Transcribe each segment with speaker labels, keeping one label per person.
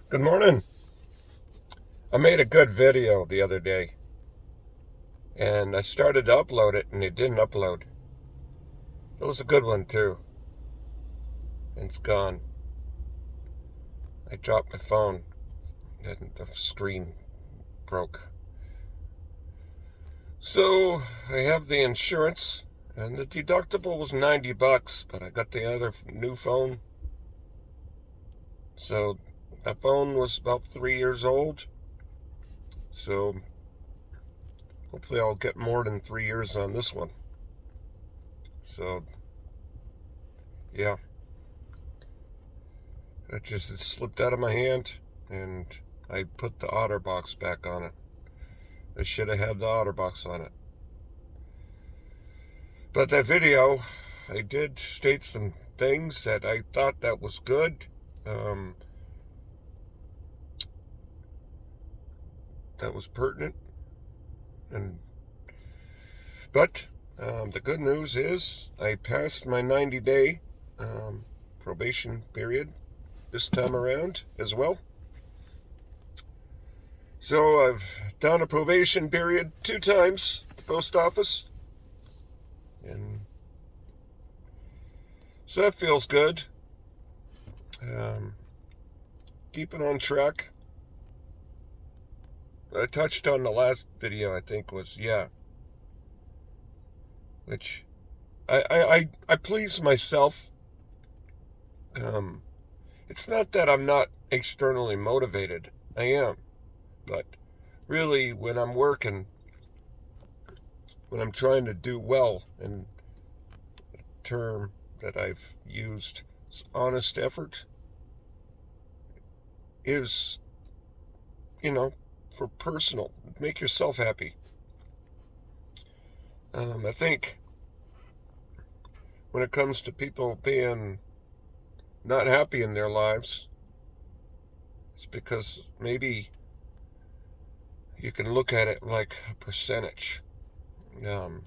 Speaker 1: Good morning. I made a good video the other day and I started to upload it and it didn't upload. It was a good one too. And it's gone. I dropped my phone and the screen broke. So I have the insurance and the deductible was $90, but I got the other new phone. So that phone was about 3 years old. So hopefully I'll get more than 3 years on this one. So yeah. It just slipped out of my hand, and I put the OtterBox back on it. I should have had the OtterBox on it. But that video, I did state some things that I thought that was good. Um, that was pertinent, and but the good news is I passed my 90-day probation period this time around as well. So I've done a probation period 2 times at the post office, and so that feels good. Um, Keeping on track. I touched on the last video, I think was, which I please myself. It's not that I'm not externally motivated. I am. But really, when I'm working, when I'm trying to do well, and the term that I've used is honest effort, is, for personal. Make yourself happy. I think when it comes to people being not happy in their lives, it's because maybe you can look at it like a percentage. Um,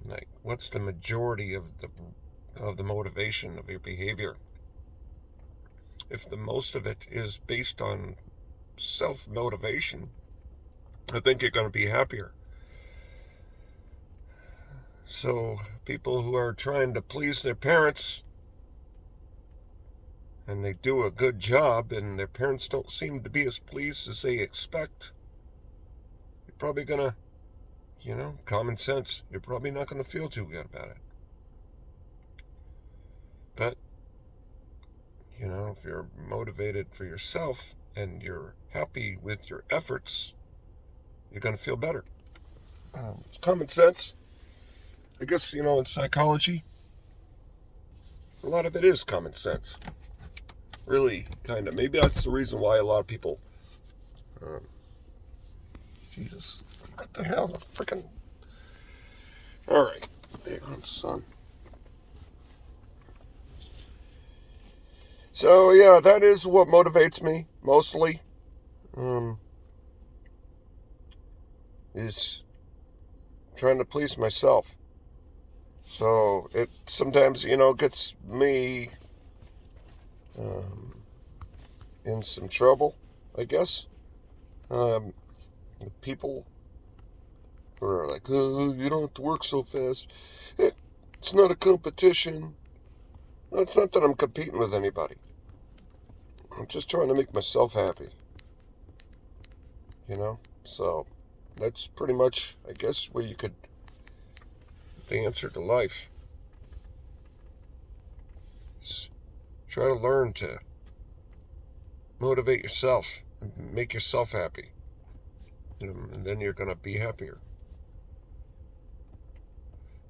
Speaker 1: like, what's the majority of the motivation of your behavior? If the most of it is based on self-motivation, I think you're going to be happier. So people who are trying to please their parents and they do a good job and their parents don't seem to be as pleased as they expect, you're probably going to, common sense, you're probably not going to feel too good about it. But, if you're motivated for yourself and you're happy with your efforts, you're going to feel better. It's common sense. I guess, in psychology, a lot of it is common sense. Really, kind of. Maybe that's the reason why a lot of people. Jesus. What the hell? The freaking. Alright. There on, son. So, yeah, that is what motivates me, mostly. Is trying to please myself. So, it sometimes, gets me in some trouble, I guess. With people who are like, oh, you don't have to work so fast. It's not a competition. No, it's not that I'm competing with anybody. I'm just trying to make myself happy. So that's pretty much, I guess, where you could, the answer to life. Is try to learn to motivate yourself and make yourself happy. And then you're going to be happier.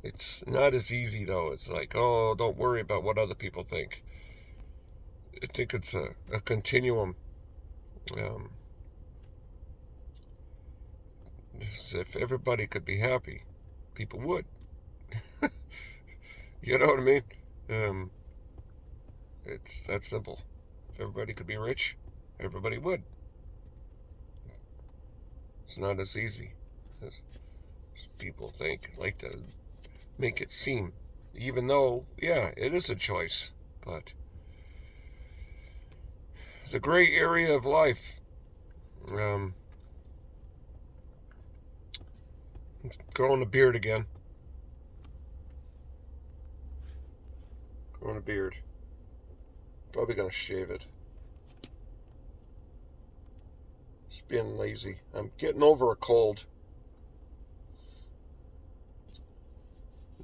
Speaker 1: It's not as easy, though. It's like, oh, don't worry about what other people think. I think it's a continuum. If everybody could be happy, people would. You know what I mean? It's that simple. If everybody could be rich, everybody would. It's not as easy as people think, like to make it seem. Even though, yeah, it is a choice. But the gray area of life. Growing a beard again. Growing a beard. Probably gonna shave it. Just being lazy. I'm getting over a cold.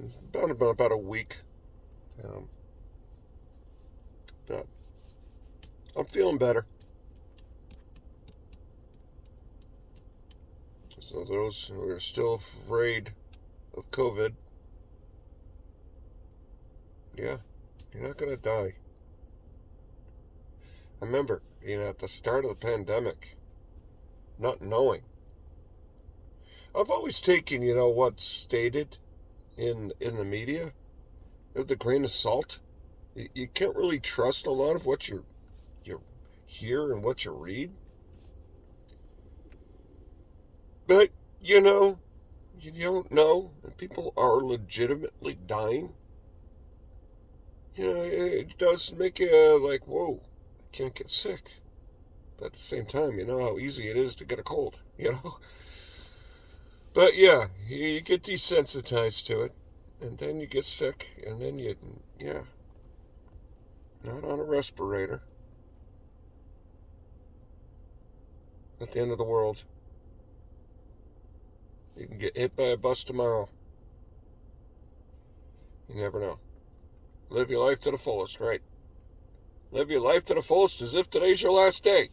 Speaker 1: It's about a week. But I'm feeling better. So those who are still afraid of COVID, yeah, you're not gonna die. I remember, at the start of the pandemic, not knowing. I've always taken, what's stated in the media with a grain of salt. You can't really trust a lot of what you hear and what you read. But, you don't know, and people are legitimately dying. It does make you like, whoa, I can't get sick. But at the same time, you know how easy it is to get a cold. But yeah, you get desensitized to it, and then you get sick, and then not on a respirator. At the end of the world. You can get hit by a bus tomorrow. You never know. Live your life to the fullest, right? Live your life to the fullest as if today's your last day.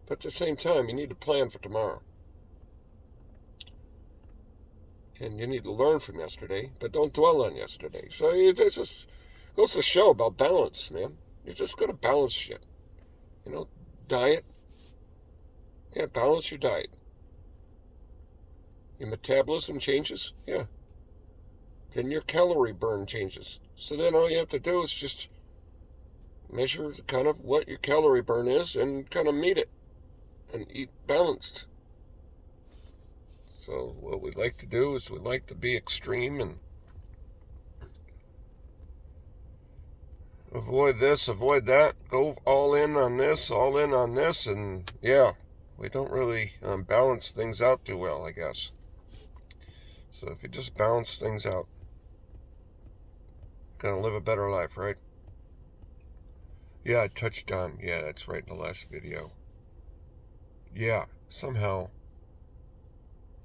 Speaker 1: But at the same time, you need to plan for tomorrow. And you need to learn from yesterday, but don't dwell on yesterday. So it just goes to show about balance, man. You just got to balance shit. Diet. Yeah, balance your diet. Your metabolism changes. Yeah. Then your calorie burn changes. So then all you have to do is just measure kind of what your calorie burn is and kind of meet it and eat balanced. So what we'd like to do is we'd like to be extreme and avoid this, avoid that, go all in on this, and yeah, we don't really balance things out too well, I guess. So if you just balance things out, you're gonna live a better life, right? Yeah, I touched on, yeah, that's right, in the last video. Yeah, somehow,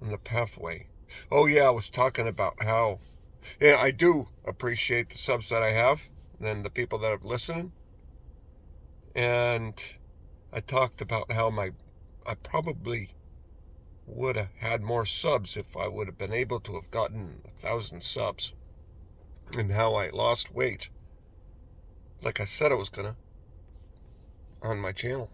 Speaker 1: in the pathway. Oh yeah, I was talking about how, yeah, I do appreciate the subs that I have, and the people that have listened. And I talked about how I probably would have had more subs if I would have been able to have gotten 1,000 subs. And how I lost weight, like I said I was gonna, on my channel.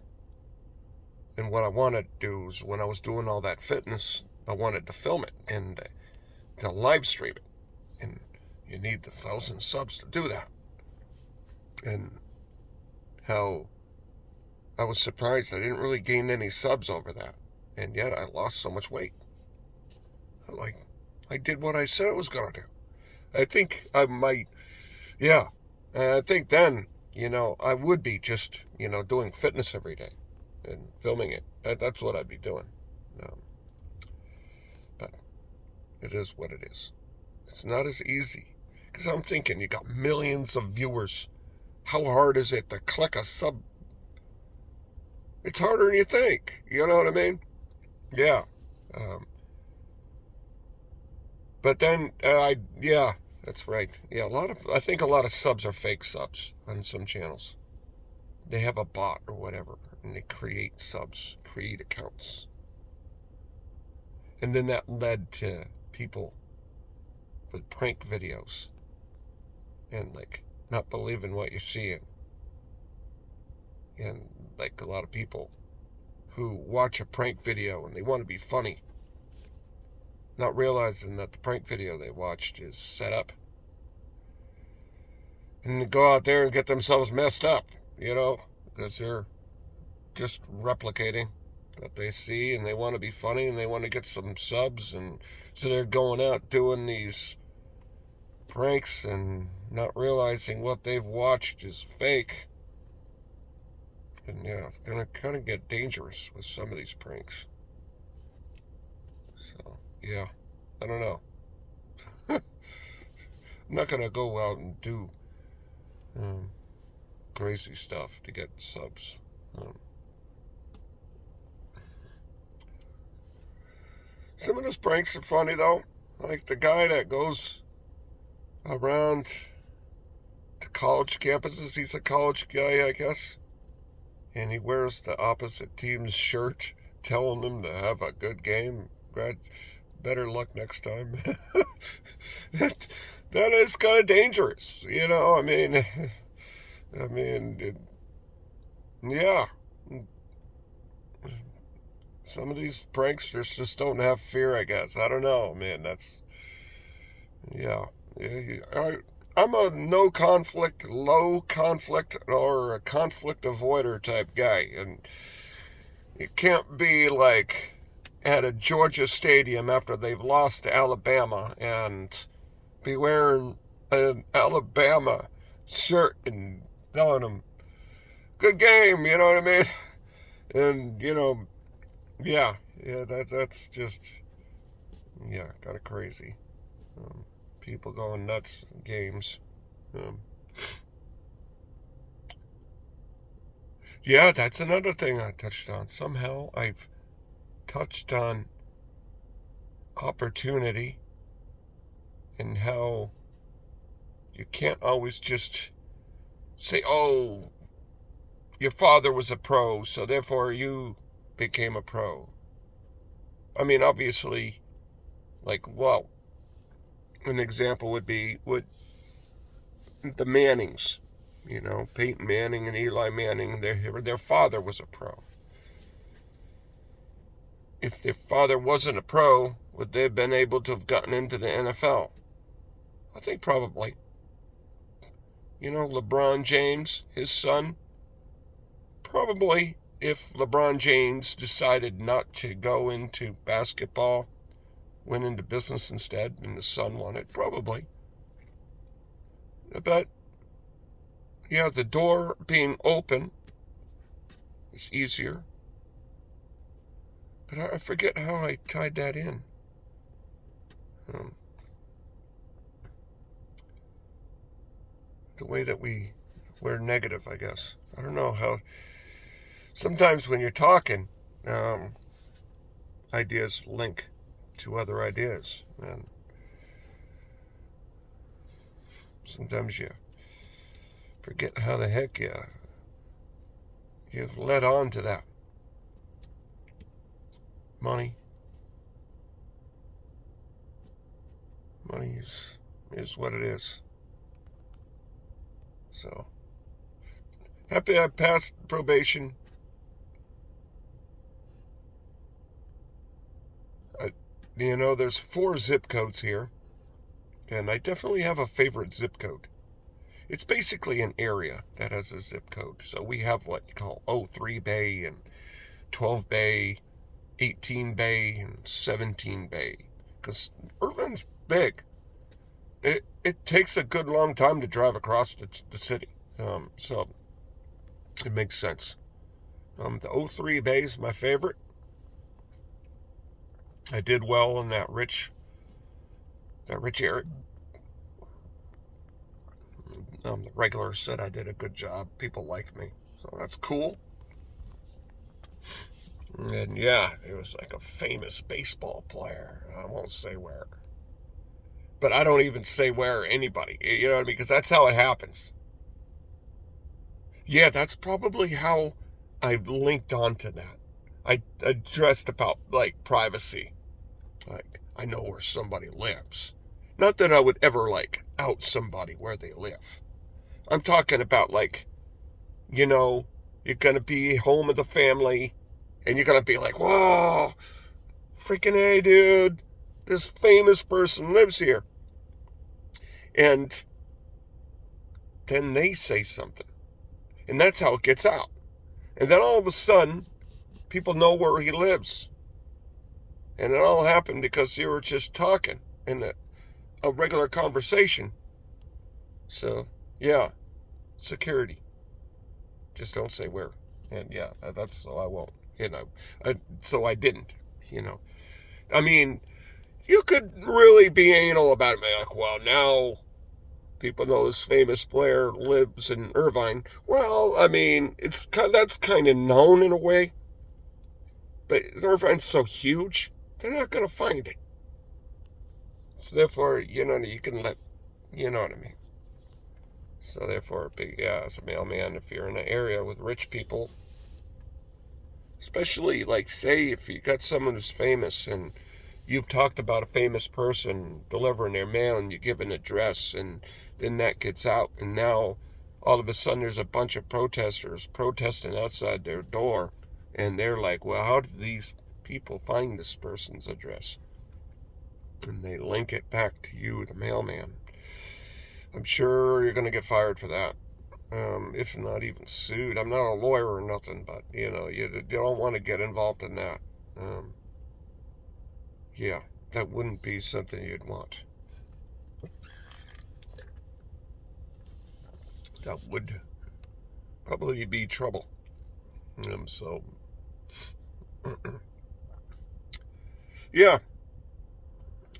Speaker 1: And what I wanted to do is when I was doing all that fitness, I wanted to film it and to live stream it. And you need the 1,000 subs to do that. And how I was surprised I didn't really gain any subs over that. And yet I lost so much weight. I did what I said I was going to do. I think I might, yeah. I think then, I would be just, doing fitness every day and filming it. That's what I'd be doing. But it is what it is. It's not as easy. Because I'm thinking, you got millions of viewers. How hard is it to click a sub? It's harder than you think. You know what I mean? Yeah. But then, yeah, that's right. Yeah, I think a lot of subs are fake subs on some channels. They have a bot or whatever, and they create subs, create accounts. And then that led to people with prank videos and, not believing what you're seeing. And, a lot of people who watch a prank video and they want to be funny, not realizing that the prank video they watched is set up. And they go out there and get themselves messed up, because they're just replicating what they see and they want to be funny and they want to get some subs. And so they're going out doing these pranks and not realizing what they've watched is fake. And yeah, it's gonna kind of get dangerous with some of these pranks. So, yeah, I don't know. I'm not gonna go out and do um, crazy stuff to get subs. Um, some of those pranks are funny though. Like the guy that goes around to college campuses. He's a college guy, I guess. And he wears the opposite team's shirt, telling them to have a good game. Better luck next time. That is kind of dangerous, you know. I mean, yeah. Some of these pranksters just don't have fear, I guess. I don't know, man. That's yeah. I'm a no conflict, low conflict, or a conflict avoider type guy, and you can't be like at a Georgia stadium after they've lost to Alabama and be wearing an Alabama shirt and telling them, good game, you know what I mean? And, that's just, yeah, kind of crazy. Um, People going nuts in games. Um, yeah, that's another thing I touched on. Somehow I've touched on opportunity and how you can't always just say, oh, your father was a pro, so therefore you became a pro. I mean, obviously, like, well, an example would be the Mannings, Peyton Manning and Eli Manning, their father was a pro. If their father wasn't a pro, would they have been able to have gotten into the NFL? I think probably. LeBron James, his son, probably if LeBron James decided not to go into basketball, went into business instead, and the son wanted, probably. But, yeah, the door being open is easier. But I forget how I tied that in. The way that we're negative, I guess. I don't know how. Sometimes when you're talking, ideas link to other ideas. And sometimes you forget how the heck you've led on to that. Money is what it is. So happy I passed probation. There's 4 zip codes here, and I definitely have a favorite zip code. It's basically an area that has a zip code. So we have what you call 03 Bay and 12 Bay, 18 Bay, and 17 Bay. Because Irvine's big. It takes a good long time to drive across the city. So it makes sense. The 03 Bay is my favorite. I did well in that rich area. The regulars said I did a good job. People liked me. So that's cool. And yeah, it was like a famous baseball player. I won't say where. But I don't even say where anybody. You know what I mean? Because that's how it happens. Yeah, that's probably how I've linked onto that. I addressed about, like, privacy. Like, I know where somebody lives. Not that I would ever, like, out somebody where they live. I'm talking about, like, you're going to be home with the family, and you're going to be like, whoa, freaking A, dude, this famous person lives here. And then they say something. And that's how it gets out. And then all of a sudden, people know where he lives. And it all happened because you were just talking in a regular conversation. So, yeah, security. Just don't say where. And yeah, that's so I won't, so I didn't, I mean, you could really be anal about it, like, well, now people know this famous player lives in Irvine. Well, I mean, that's kind of known in a way, but Irvine's so huge, they're not going to find it. So therefore, you can let, you know what I mean. So therefore, as a mailman, if you're in an area with rich people, especially like say if you got someone who's famous and you've talked about a famous person delivering their mail and you give an address and then that gets out and now all of a sudden there's a bunch of protesters protesting outside their door and they're like, well, how did these people find this person's address? And they link it back to you, the mailman. I'm sure you're going to get fired for that. If not even sued. I'm not a lawyer or nothing, but you don't want to get involved in that. Yeah, that wouldn't be something you'd want. That would probably be trouble. So, yeah,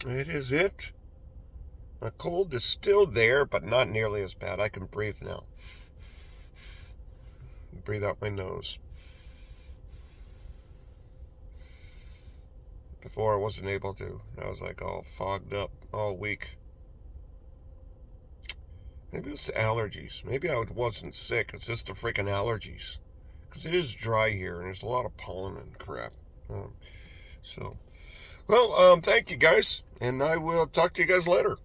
Speaker 1: it is it. My cold is still there, but not nearly as bad. I can breathe now. Breathe out my nose. Before I wasn't able to. I was like all fogged up all week. Maybe it's the allergies. Maybe I wasn't sick. It's just the freaking allergies. Because it is dry here and there's a lot of pollen and crap. So, well, thank you guys. And I will talk to you guys later.